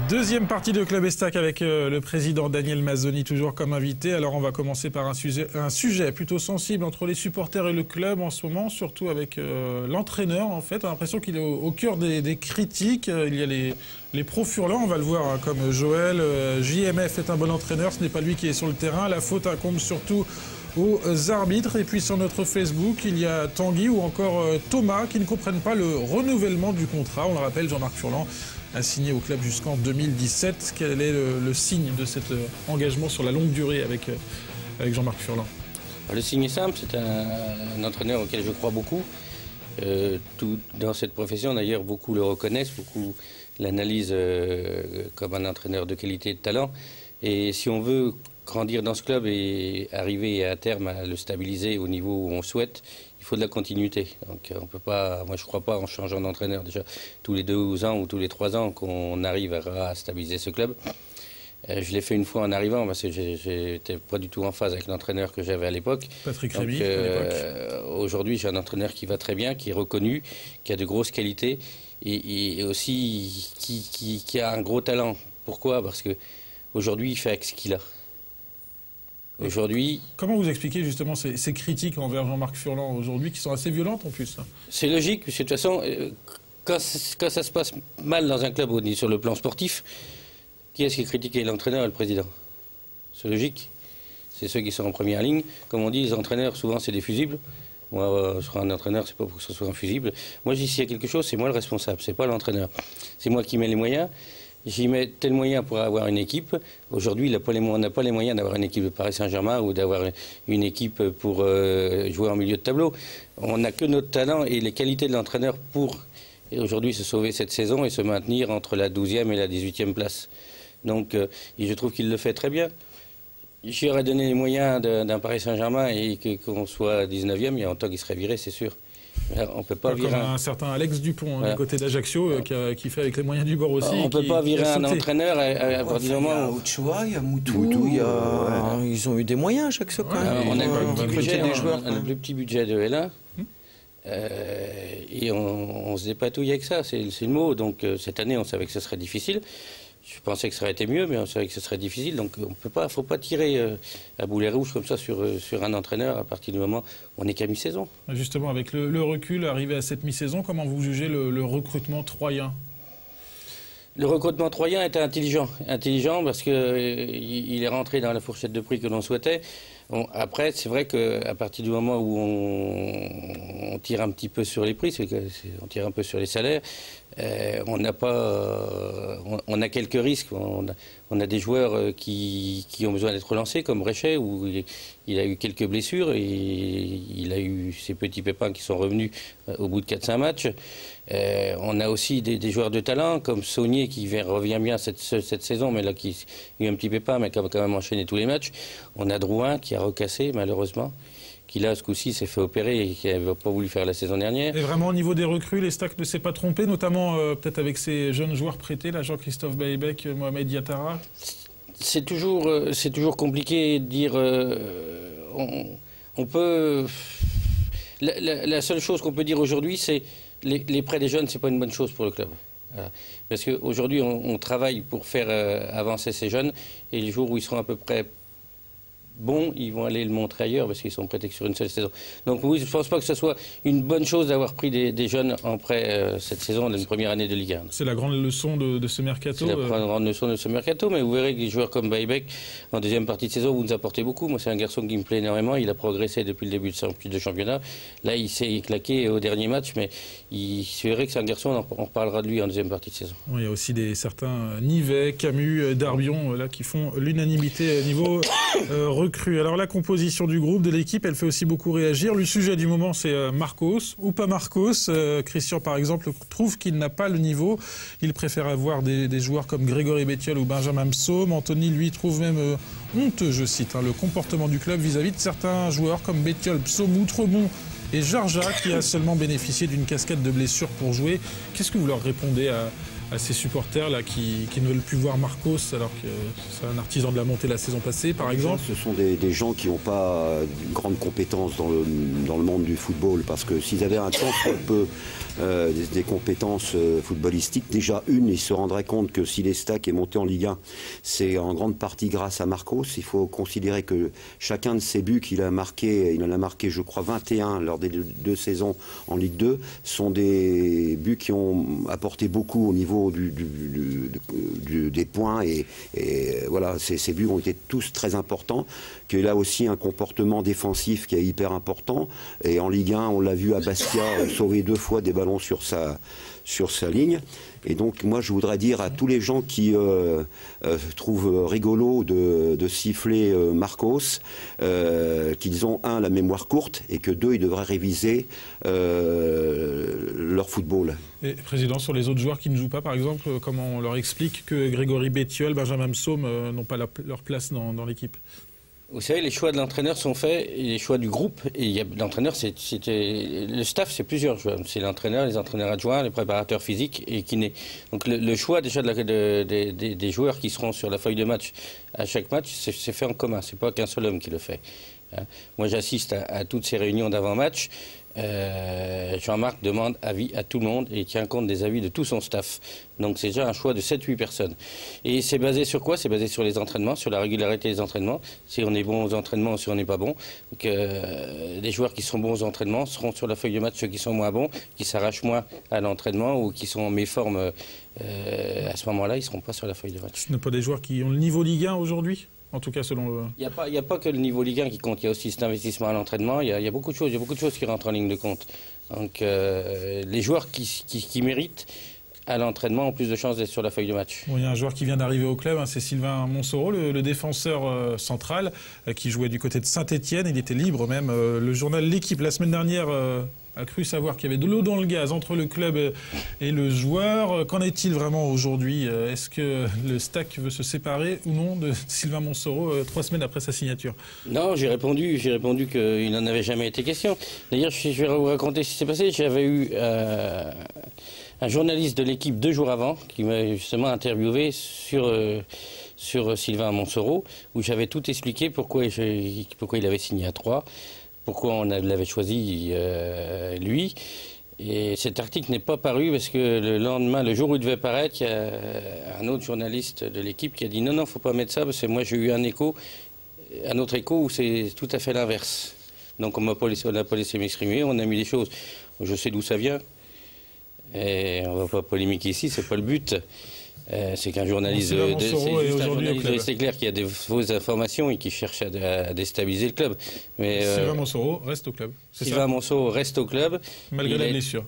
Deuxième partie de Club Estac avec le président Daniel Mazzoni, toujours comme invité. Alors on va commencer par un sujet plutôt sensible entre les supporters et le club en ce moment, surtout avec l'entraîneur en fait. On a l'impression qu'il est au cœur des critiques. Il y a les pros furlants, on va le voir, hein, comme Joël. JMF est un bon entraîneur, ce n'est pas lui qui est sur le terrain. La faute incombe surtout aux arbitres. Et puis sur notre Facebook, il y a Tanguy ou encore Thomas qui ne comprennent pas le renouvellement du contrat. On le rappelle, Jean-Marc Furlan a signé au club jusqu'en 2017. Quel est le signe de cet engagement sur la longue durée avec Jean-Marc Furlan? Le signe est simple, c'est un entraîneur auquel je crois beaucoup. Tout dans cette profession, d'ailleurs, beaucoup le reconnaissent, beaucoup l'analysent comme un entraîneur de qualité et de talent. Et si on veut grandir dans ce club et arriver à terme à le stabiliser au niveau où on souhaite, il faut de la continuité. Donc on peut pas, moi je ne crois pas en changeant d'entraîneur déjà tous les 2 ans ou tous les 3 ans qu'on arrivera à stabiliser ce club. Je l'ai fait une fois en arrivant parce que j'étais pas du tout en phase avec l'entraîneur que j'avais à l'époque. Patrick Rémy, à l'époque. Aujourd'hui j'ai un entraîneur qui va très bien, qui est reconnu, qui a de grosses qualités et aussi qui a un gros talent. Pourquoi? Parce que aujourd'hui il fait avec ce qu'il a. Aujourd'hui, comment vous expliquez justement ces critiques envers Jean-Marc Furlan aujourd'hui, qui sont assez violentes en plus? C'est logique, parce que de toute façon, quand ça se passe mal dans un club sur le plan sportif, qui est-ce qui critique? L'entraîneur et le président? C'est logique. C'est ceux qui sont en première ligne. Comme on dit, les entraîneurs, souvent, c'est des fusibles. Moi, je serai un entraîneur, c'est pas pour que ce soit un fusible. Moi, s'il y a quelque chose, c'est moi le responsable, c'est pas l'entraîneur. C'est moi qui mets les moyens. J'y mets tel moyen pour avoir une équipe. Aujourd'hui, on n'a pas les moyens d'avoir une équipe de Paris Saint-Germain ou d'avoir une équipe pour jouer en milieu de tableau. On n'a que notre talent et les qualités de l'entraîneur pour aujourd'hui se sauver cette saison et se maintenir entre la 12e et la 18e place. Donc, je trouve qu'il le fait très bien. J'y aurais donné les moyens d'un Paris Saint-Germain et qu'on soit 19e, il y a longtemps qu'il serait viré, c'est sûr. On peut pas virer un certain Alex Dupont, voilà, du côté d'Ajaccio, qui fait avec les moyens du bord aussi. On ne peut pas virer un entraîneur à partir du moment où... Il y a Ochoa, il y a Moutou, ils ont eu des moyens à chaque seconde. On a le plus petit budget de L1 et on se dépatouille avec ça, c'est le mot. Donc cette année, on savait que ce serait difficile. Je pensais que ça aurait été mieux, mais on savait que ce serait difficile. Donc on peut pas, faut pas tirer à boulet rouge comme ça sur un entraîneur à partir du moment où on n'est qu'à mi-saison. Justement, avec le recul, arrivé à cette mi-saison, comment vous jugez le recrutement troyen? Le recrutement troyen était intelligent parce qu'il est rentré dans la fourchette de prix que l'on souhaitait. Après, c'est vrai qu'à partir du moment où on tire un petit peu sur les prix, on tire un peu sur les salaires, on a quelques risques. On a des joueurs qui ont besoin d'être relancés, comme Réchet, où il a eu quelques blessures et il a eu ces petits pépins qui sont revenus au bout de 4-5 matchs. On a aussi des joueurs de talent, comme Saunier qui revient bien cette saison, mais là qui a eu un petit pépin, mais qui a quand même enchaîné tous les matchs. On a Drouin qui a recassé, malheureusement, qui là, ce coup-ci, s'est fait opérer et qui n'avait pas voulu faire la saison dernière. Et vraiment, au niveau des recrues, l'Estac ne s'est pas trompé, notamment peut-être avec ces jeunes joueurs prêtés, là, Jean-Christophe Baïbek, Mohamed Diatara. C'est toujours compliqué de dire... on peut... La seule chose qu'on peut dire aujourd'hui, c'est les prêts des jeunes, c'est pas une bonne chose pour le club. Voilà. Parce qu'aujourd'hui, on travaille pour faire avancer ces jeunes, et les jours où ils seront à peu près bons, ils vont aller le montrer ailleurs parce qu'ils sont prêtés que sur une seule saison. Donc oui, je ne pense pas que ce soit une bonne chose d'avoir pris des jeunes en prêt cette saison, d'une première année de Ligue 1. C'est la grande leçon de ce mercato. C'est la grande leçon de ce mercato, mais vous verrez que les joueurs comme Baïbek, en deuxième partie de saison, vous nous apportez beaucoup. Moi, c'est un garçon qui me plaît énormément. Il a progressé depuis le début de championnat. Là, il s'est claqué au dernier match, mais c'est vrai que c'est un garçon, on reparlera de lui en deuxième partie de saison. Oui, il y a aussi certains Nivet, Camus, Darbion, là, qui font l'unanimité niveau recrue. Alors la composition du groupe, de l'équipe, elle fait aussi beaucoup réagir. Le sujet du moment, c'est Marcos ou pas Marcos. Christian, par exemple, trouve qu'il n'a pas le niveau. Il préfère avoir des joueurs comme Grégory Bettiol ou Benjamin Psaume. Anthony, lui, trouve même honteux, je cite, le comportement du club vis-à-vis de certains joueurs comme Bettiol, Psaume, Outremont et Jarja, qui a seulement bénéficié d'une cascade de blessures pour jouer. Qu'est-ce que vous leur répondez à ces supporters là qui ne veulent plus voir Marcos alors que c'est un artisan de la montée la saison passée par exemple? Ce sont des gens qui n'ont pas de grandes compétences dans le monde du football, parce que s'ils avaient un temps un peu des compétences footballistiques, déjà ils se rendraient compte que si l'Estac est monté en Ligue 1, c'est en grande partie grâce à Marcos. Il faut considérer que chacun de ses buts qu'il a marqué, il en a marqué je crois 21 lors des 2 saisons en Ligue 2, sont des buts qui ont apporté beaucoup au niveau des points et voilà, ces buts ont été tous très importants, qu'il a aussi un comportement défensif qui est hyper important, et en Ligue 1 on l'a vu à Bastia sauver 2 fois des ballons sur sa ligne. Et donc moi je voudrais dire à tous les gens qui trouvent rigolo de siffler Marcos, qu'ils ont la mémoire courte, et que 2, ils devraient réviser leur football. Et président, sur les autres joueurs qui ne jouent pas par exemple, comment on leur explique que Grégory Bettiol, Benjamin Psaume n'ont pas leur place dans l'équipe? Vous savez, les choix de l'entraîneur sont faits, et les choix du groupe. Et l'entraîneur, le staff, c'est plusieurs joueurs. C'est l'entraîneur, les entraîneurs adjoints, les préparateurs physiques et kinés. Donc le choix déjà des joueurs qui seront sur la feuille de match à chaque match, c'est fait en commun. C'est pas qu'un seul homme qui le fait. Moi, j'assiste à toutes ces réunions d'avant-match. Jean-Marc demande avis à tout le monde et tient compte des avis de tout son staff. Donc c'est déjà un choix de 7-8 personnes. Et c'est basé sur quoi? C'est basé sur les entraînements, sur la régularité des entraînements. Si on est bon aux entraînements ou si on n'est pas bon. Donc, les joueurs qui sont bons aux entraînements seront sur la feuille de match ceux qui sont moins bons, qui s'arrachent moins à l'entraînement ou qui sont en méforme à ce moment-là, ils ne seront pas sur la feuille de match. Ce ne sont pas des joueurs qui ont le niveau Ligue 1 aujourd'hui? En tout cas, selon le... Il n'y a pas que le niveau Ligue 1 qui compte, il y a aussi cet investissement à l'entraînement, il y a beaucoup de choses qui rentrent en ligne de compte. Donc les joueurs qui méritent à l'entraînement ont plus de chances d'être sur la feuille de match. Bon, il y a un joueur qui vient d'arriver au club, c'est Sylvain Montsoreau, le défenseur central, qui jouait du côté de Saint-Etienne, il était libre même. Le journal L'Équipe, la semaine dernière... a cru savoir qu'il y avait de l'eau dans le gaz entre le club et le joueur. Qu'en est-il vraiment aujourd'hui? Est-ce que le Stac veut se séparer ou non de Sylvain Montsoreau 3 semaines après sa signature? Non, j'ai répondu qu'il n'en avait jamais été question. D'ailleurs, je vais vous raconter ce qui s'est passé. J'avais eu un journaliste de l'Équipe 2 jours avant qui m'a justement interviewé sur Sylvain Montsoreau, où j'avais tout expliqué pourquoi il avait signé à 3. Pourquoi on l'avait choisi, lui. Et cet article n'est pas paru parce que le lendemain, le jour où il devait paraître, il y a un autre journaliste de l'Équipe qui a dit non, il ne faut pas mettre ça parce que moi j'ai eu un autre écho où c'est tout à fait l'inverse. Donc on n'a pas laissé m'exprimer, on a mis les choses. Je sais d'où ça vient. Et on ne va pas polémiquer ici, c'est pas le but. C'est qu'un journaliste c'est clair qu'il y a des fausses informations et qui cherche à déstabiliser le club. Mais Sylvain Montsoreau reste au club. Sylvain Montsoreau reste au club. Malgré les blessures.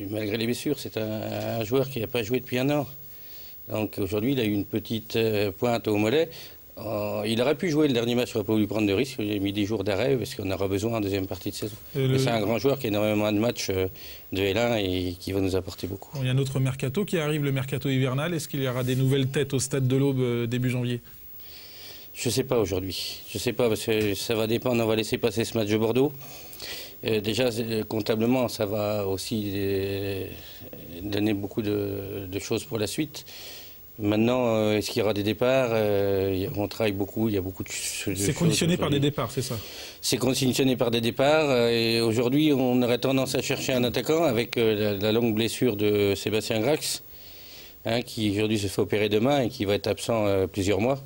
Malgré les blessures, c'est un joueur qui n'a pas joué depuis 1 an. Donc aujourd'hui, il a eu une petite pointe au mollet. Il aurait pu jouer le dernier match, il n'aurait pas voulu prendre de risque. Il a mis 10 jours d'arrêt parce qu'on aura besoin en deuxième partie de saison. C'est un grand joueur qui a énormément de matchs de L1 et qui va nous apporter beaucoup. Il y a un autre mercato qui arrive, le mercato hivernal. Est-ce qu'il y aura des nouvelles têtes au stade de l'Aube début janvier? Je ne sais pas aujourd'hui. Je ne sais pas parce que ça va dépendre. On va laisser passer ce match de Bordeaux. Déjà, comptablement, ça va aussi donner beaucoup de choses pour la suite. Maintenant, est-ce qu'il y aura des départs? On travaille beaucoup, il y a beaucoup de choses. C'est conditionné par des départs, c'est ça? C'est conditionné par des départs. Et aujourd'hui, on aurait tendance à chercher un attaquant avec la longue blessure de Sébastien Grax, qui aujourd'hui se fait opérer demain et qui va être absent plusieurs mois.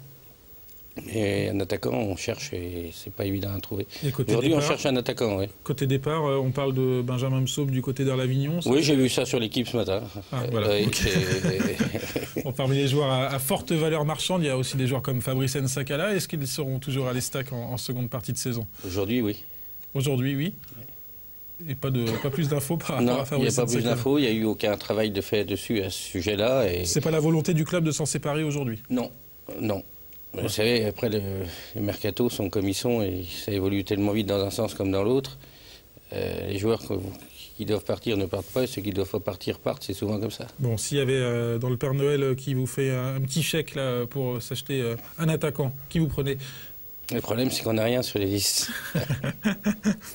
Et un attaquant, on cherche et c'est pas évident à trouver. Aujourd'hui, on cherche un attaquant, oui. Côté départ, on parle de Benjamin Psaume du côté d'Arlavignon. Oui, j'ai vu ça sur l'Équipe ce matin. Ah, voilà. Bon, parmi les joueurs à forte valeur marchande, il y a aussi des joueurs comme Fabrice Nsakala. Est-ce qu'ils seront toujours à l'Estac en seconde partie de saison? Aujourd'hui, oui. Aujourd'hui, oui. Et pas plus d'infos par rapport à Fabrice Nsakala? Non, il n'y a pas plus d'infos. Il n'y a eu aucun travail de fait dessus à ce sujet-là. Et... C'est pas la volonté du club de s'en séparer aujourd'hui? Non, non. Vous savez, après, les mercatos sont comme ils sont et ça évolue tellement vite dans un sens comme dans l'autre. Les joueurs qui doivent partir ne partent pas et ceux qui ne doivent pas partir partent, c'est souvent comme ça. Bon, s'il y avait dans le Père Noël qui vous fait un petit chèque là, pour s'acheter un attaquant, qui vous prenez? Le problème, c'est qu'on n'a rien sur les listes.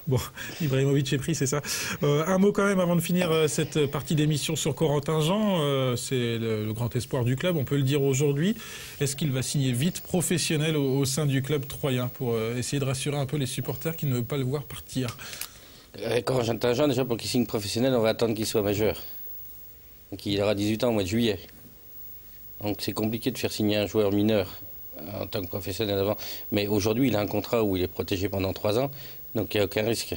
Bon, Ibrahimovic est pris, c'est ça. Un mot quand même avant de finir cette partie d'émission sur Corentin Jean. C'est le grand espoir du club, on peut le dire aujourd'hui. Est-ce qu'il va signer vite professionnel au sein du club troyen pour essayer de rassurer un peu les supporters qui ne veulent pas le voir partir? Corentin Jean, déjà pour qu'il signe professionnel, on va attendre qu'il soit majeur. Donc il aura 18 ans au mois de juillet. Donc c'est compliqué de faire signer un joueur mineur en tant que professionnel avant. Mais aujourd'hui, il a un contrat où il est protégé pendant 3 ans, donc il n'y a aucun risque.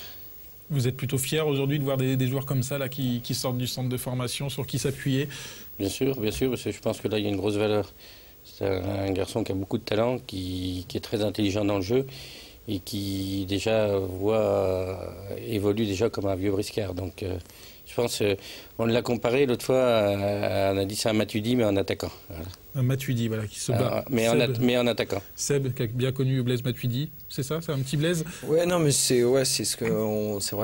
Vous êtes plutôt fier aujourd'hui de voir des joueurs comme ça là, qui sortent du centre de formation, sur qui s'appuyer? Bien sûr, parce que je pense que là, il y a une grosse valeur. C'est un garçon qui a beaucoup de talent, qui est très intelligent dans le jeu et qui déjà évolue déjà comme un vieux briscard. Donc je pense, on l'a comparé l'autre fois, on a dit c'est un Matuidi, mais en attaquant. Voilà. Un Matuidi, voilà, qui se bat. Mais en attaquant. Seb, qui a bien connu Blaise Matuidi, c'est ça? C'est un petit Blaise? Ouais, non, mais c'est vrai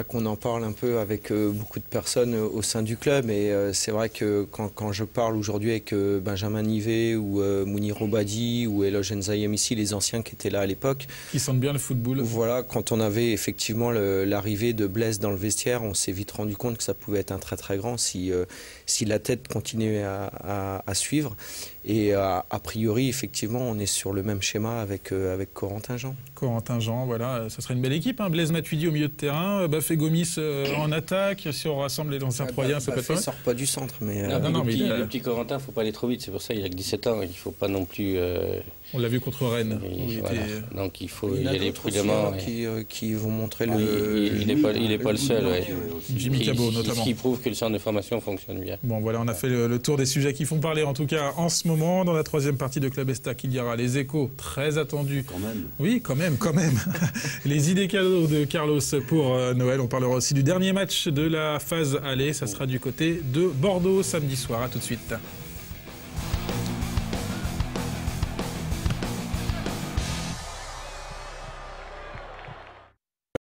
qu'on en parle un peu avec beaucoup de personnes au sein du club. Et c'est vrai que quand je parle aujourd'hui avec Benjamin Nivet ou Mounir Obadi ou Eloge Nzayem ici, les anciens qui étaient là à l'époque. Qui sentent bien le football. Voilà, quand on avait effectivement l'arrivée de Blaise dans le vestiaire, on s'est vite rendu compte que ça pouvait être un très très grand si la tête continuait à suivre. Et a priori, effectivement, on est sur le même schéma avec Corentin Jean. Corentin Jean, voilà, ça serait une belle équipe. Hein. Blaise Matuidi au milieu de terrain, Bafé Gomis en attaque. Si on rassemble les anciens Troyens, ça peut être pas mal. Sort pas du centre, mais le petit Corentin, faut pas aller trop vite. C'est pour ça qu'il a que 17 ans. Il faut pas non plus. On l'a vu contre Rennes. Donc il faut y aller prudemment. Qui vont montrer il n'est pas le seul. Jimmy Cabot notamment. Qui prouve que le centre de formation fonctionne bien. Bon voilà, on a fait le tour des sujets qui font parler en tout cas en ce moment. Dans la troisième partie de Club Estac, il y aura les échos très attendus. Quand même. Oui, quand même. Les idées cadeaux de Carlos pour Noël. On parlera aussi du dernier match de la phase aller. Ça sera du côté de Bordeaux samedi soir. À tout de suite.